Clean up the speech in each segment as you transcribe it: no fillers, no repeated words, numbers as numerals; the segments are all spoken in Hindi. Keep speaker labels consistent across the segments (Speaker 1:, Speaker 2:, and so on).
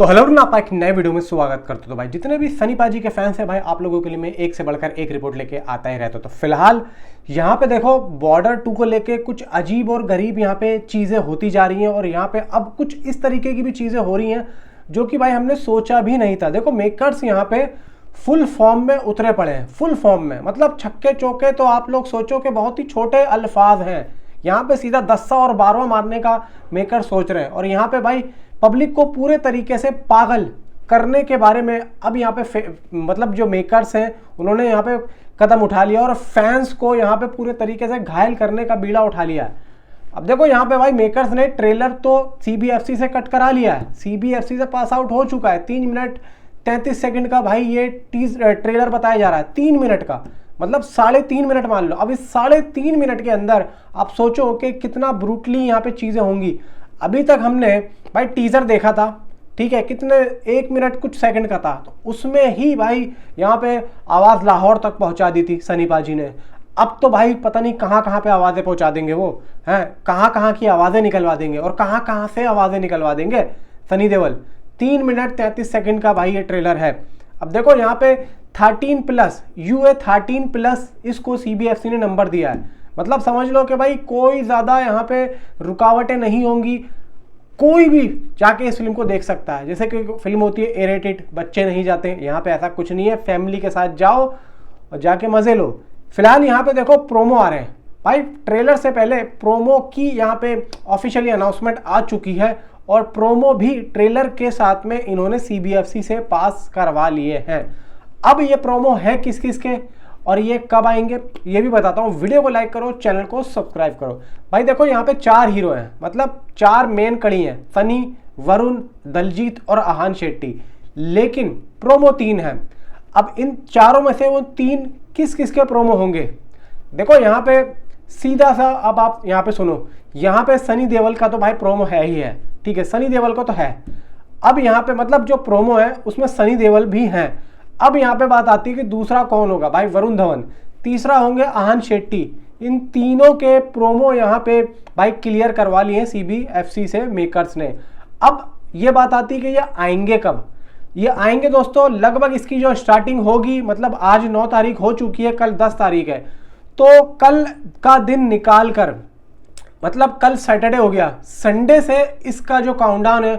Speaker 1: तो हेलो आप एक नए वीडियो में स्वागत करते हो। तो भाई जितने भी सनी पाजी के फैंस हैं भाई, आप लोगों के लिए मैं एक से बढ़कर एक रिपोर्ट लेके आता ही रहता हूं। तो फिलहाल यहाँ पे देखो बॉर्डर 2 को लेके कुछ अजीब और गरीब यहाँ पे चीज़ें होती जा रही हैं और यहाँ पे अब कुछ इस तरीके की भी चीज़ें हो रही हैं जो कि भाई हमने सोचा भी नहीं था। देखो मेकर्स यहाँ पे फुल फॉर्म में उतरे पड़े हैं, फुल फॉर्म में, मतलब छक्के चौके तो आप लोग सोचो कि बहुत ही छोटे अल्फाज हैं। यहाँ पे सीधा 10 और 12 मारने का मेकर सोच रहे हैं और यहाँ पे भाई पब्लिक को पूरे तरीके से पागल करने के बारे में अब यहाँ पे मतलब जो मेकर्स हैं उन्होंने यहाँ पे कदम उठा लिया और फैंस को यहाँ पे पूरे तरीके से घायल करने का बीड़ा उठा लिया है। अब देखो यहाँ पे भाई मेकर्स ने ट्रेलर तो CBFC से कट करा लिया है, CBFC से पास आउट हो चुका है। 3 मिनट 33 सेकंड का भाई ये ट्रेलर बताया जा रहा है, 3 मिनट का, मतलब 3.5 मिनट मान लो। अब इस 3.5 मिनट के अंदर आप सोचो कि कितना ब्रूटली यहाँ पे चीज़ें होंगी। अभी तक हमने भाई टीजर देखा था, ठीक है, कितने 1 मिनट कुछ सेकंड का था, तो उसमें ही भाई यहाँ पे आवाज़ लाहौर तक पहुँचा दी थी सनी पाजी ने। अब तो भाई पता नहीं कहाँ कहाँ पे आवाज़ें पहुँचा देंगे वो हैं, कहाँ कहाँ की आवाज़ें निकलवा देंगे और कहाँ कहाँ से आवाज़ें निकलवा देंगे सनी देओल। 3 मिनट 33 सेकंड का भाई ये ट्रेलर है। अब देखो यहाँ पे 13+ UA 13+ इसको CBFC ने नंबर दिया है। मतलब समझ लो कि भाई कोई ज़्यादा यहाँ पे रुकावटें नहीं होंगी, कोई भी जाके इस फिल्म को देख सकता है। जैसे कि फिल्म होती है ए रेटेड, बच्चे नहीं जाते, यहाँ पे ऐसा कुछ नहीं है, फैमिली के साथ जाओ और जाके मज़े लो। फिलहाल यहाँ पे देखो प्रोमो आ रहे हैं भाई, ट्रेलर से पहले प्रोमो की यहाँ पे ऑफिशियली अनाउंसमेंट आ चुकी है और प्रोमो भी ट्रेलर के साथ में इन्होंने CBFC से पास करवा लिए हैं। अब ये प्रोमो है किस किस के और ये कब आएंगे ये भी बताता हूँ। वीडियो को लाइक करो, चैनल को सब्सक्राइब करो। भाई देखो यहाँ पे 4 हीरो हैं, मतलब 4 मेन कड़ी हैं, सनी, वरुण, दलजीत और आहान शेट्टी, लेकिन प्रोमो 3 है। अब इन चारों में से वो 3 किस किस के प्रोमो होंगे, देखो यहाँ पे सीधा सा अब आप यहाँ पे सुनो। यहाँ पे सनी देओल का तो भाई प्रोमो है ही है, ठीक है, सनी देओल को तो है। अब यहाँ पे मतलब जो प्रोमो है उसमें सनी देओल भी हैं। अब यहाँ पे बात आती है कि दूसरा कौन होगा, भाई वरुण धवन, तीसरा होंगे आहान शेट्टी। इन तीनों के प्रोमो यहाँ पे भाई क्लियर करवा लिए हैं CBFC से मेकर्स ने। अब ये बात आती है कि ये आएंगे कब, ये आएंगे दोस्तों लगभग इसकी जो स्टार्टिंग होगी, मतलब आज 9 तारीख हो चुकी है, कल 10 तारीख है, तो कल का दिन निकाल कर, मतलब कल सैटरडे हो गया, संडे से इसका जो काउंटडाउन है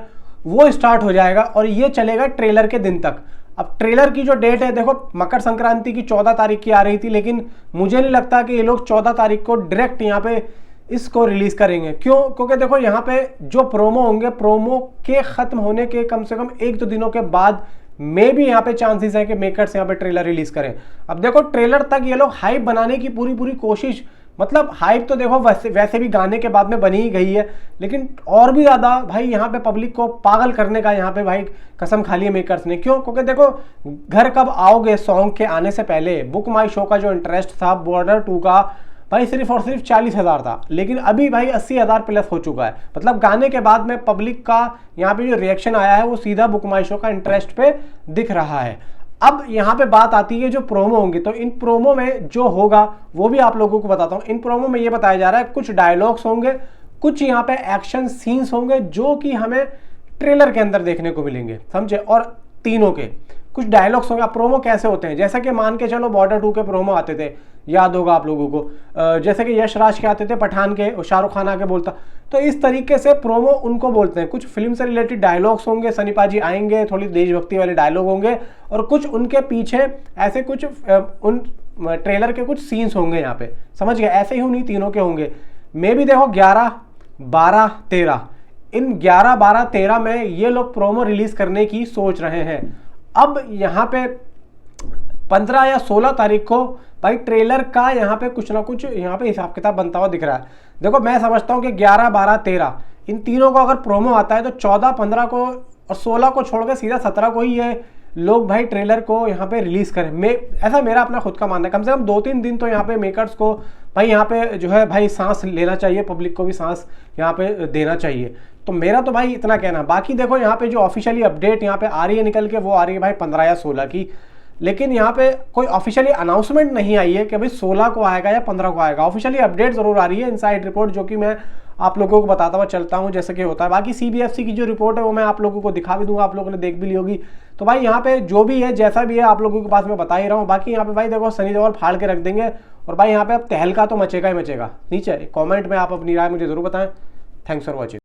Speaker 1: वो स्टार्ट हो जाएगा और ये चलेगा ट्रेलर के दिन तक। अब ट्रेलर की जो डेट है देखो, मकर संक्रांति की 14 तारीख की आ रही थी, लेकिन मुझे नहीं लगता कि ये लोग 14 तारीख को डायरेक्ट यहाँ पे इसको रिलीज करेंगे। क्यों? क्योंकि देखो यहाँ पे जो प्रोमो होंगे, प्रोमो के खत्म होने के कम से कम 1-2 दिनों के बाद में भी यहाँ पे चांसेस है कि मेकर्स यहाँ पे ट्रेलर रिलीज करें। अब देखो ट्रेलर तक ये लोग हाइप बनाने की पूरी कोशिश, मतलब हाइप तो देखो वैसे भी गाने के बाद में बनी ही गई है, लेकिन और भी ज़्यादा भाई यहाँ पे पब्लिक को पागल करने का यहाँ पे भाई कसम खा ली है मेकर्स ने। क्यों? क्योंकि देखो घर कब आओगे सॉन्ग के आने से पहले बुक माई शो का जो इंटरेस्ट था बॉर्डर 2 का भाई सिर्फ और सिर्फ 40,000 था, लेकिन अभी भाई 80,000+ हो चुका है। मतलब गाने के बाद में पब्लिक का यहाँ पे जो रिएक्शन आया है वो सीधा बुक माई शो का इंटरेस्ट पे दिख रहा है। अब यहाँ पे बात आती है जो प्रोमो होंगे, तो इन प्रोमो में जो होगा वो भी आप लोगों को बताता हूँ। इन प्रोमो में ये बताया जा रहा है कुछ डायलॉग्स होंगे, कुछ यहाँ पे एक्शन सीन्स होंगे जो कि हमें ट्रेलर के अंदर देखने को मिलेंगे, समझे, और तीनों के कुछ डायलॉग्स होंगे। आप प्रोमो कैसे होते हैं, जैसा कि मान के चलो बॉर्डर 2 के प्रोमो आते थे, याद होगा आप लोगों को, जैसे कि यश राज के आते थे, पठान के शाहरुख खान आके बोलता, तो इस तरीके से प्रोमो उनको बोलते हैं। कुछ फिल्म से रिलेटेड डायलॉग्स होंगे, सनी पाजी आएंगे, थोड़ी देशभक्ति वाले डायलॉग होंगे और कुछ उनके पीछे ऐसे कुछ उन ट्रेलर के कुछ सीन्स होंगे यहाँ पे, समझ गए, ऐसे ही उन्हीं तीनों के होंगे। मे भी देखो 11, 12, 13, इन 11, 12, 13 में ये लोग प्रोमो रिलीज करने की सोच रहे हैं। अब यहाँ पे 15 या 16 तारीख को भाई ट्रेलर का यहाँ पे कुछ ना कुछ यहाँ पे हिसाब किताब बनता हुआ दिख रहा है। देखो मैं समझता हूँ कि 11, 12, 13 इन तीनों को अगर प्रोमो आता है तो 14, 15 को और 16 को छोड़ के सीधा 17 को ही ये लोग भाई ट्रेलर को यहाँ पे रिलीज करें। ऐसा मेरा अपना खुद का मानना है। कम से कम 2-3 दिन तो यहाँ पे मेकर्स को भाई यहाँ पे जो है भाई सांस लेना चाहिए, पब्लिक को भी सांस यहाँ पे देना चाहिए। तो मेरा तो भाई इतना कहना। बाकी देखो यहाँ पे जो ऑफिशियली अपडेट यहाँ पे आ रही है निकल के, वो आ रही है भाई 15 या 16 की, लेकिन यहाँ पे कोई ऑफिशियली अनाउंसमेंट नहीं आई है कि भाई 16 को आएगा या 15 को आएगा। ऑफिशियली अपडेट जरूर आ रही है, इनसाइड रिपोर्ट, जो कि मैं आप लोगों को बताता हुआ चलता हूँ जैसे कि होता है। बाकी CBFC की जो रिपोर्ट है वो मैं आप लोगों को दिखा भी दूंगा, आप लोगों ने देख भी ली होगी। तो भाई यहाँ पे जो भी है जैसा भी है आप लोगों के पास मैं बता ही रहा हूँ। बाकी यहाँ पे भाई देखो सनी देओल फाड़ के रख देंगे और भाई यहाँ पे अब तहलका तो मचेगा ही मचेगा। नीचे कॉमेंट में आप अपनी राय मुझे जरूर बताएं। Thanks for watching.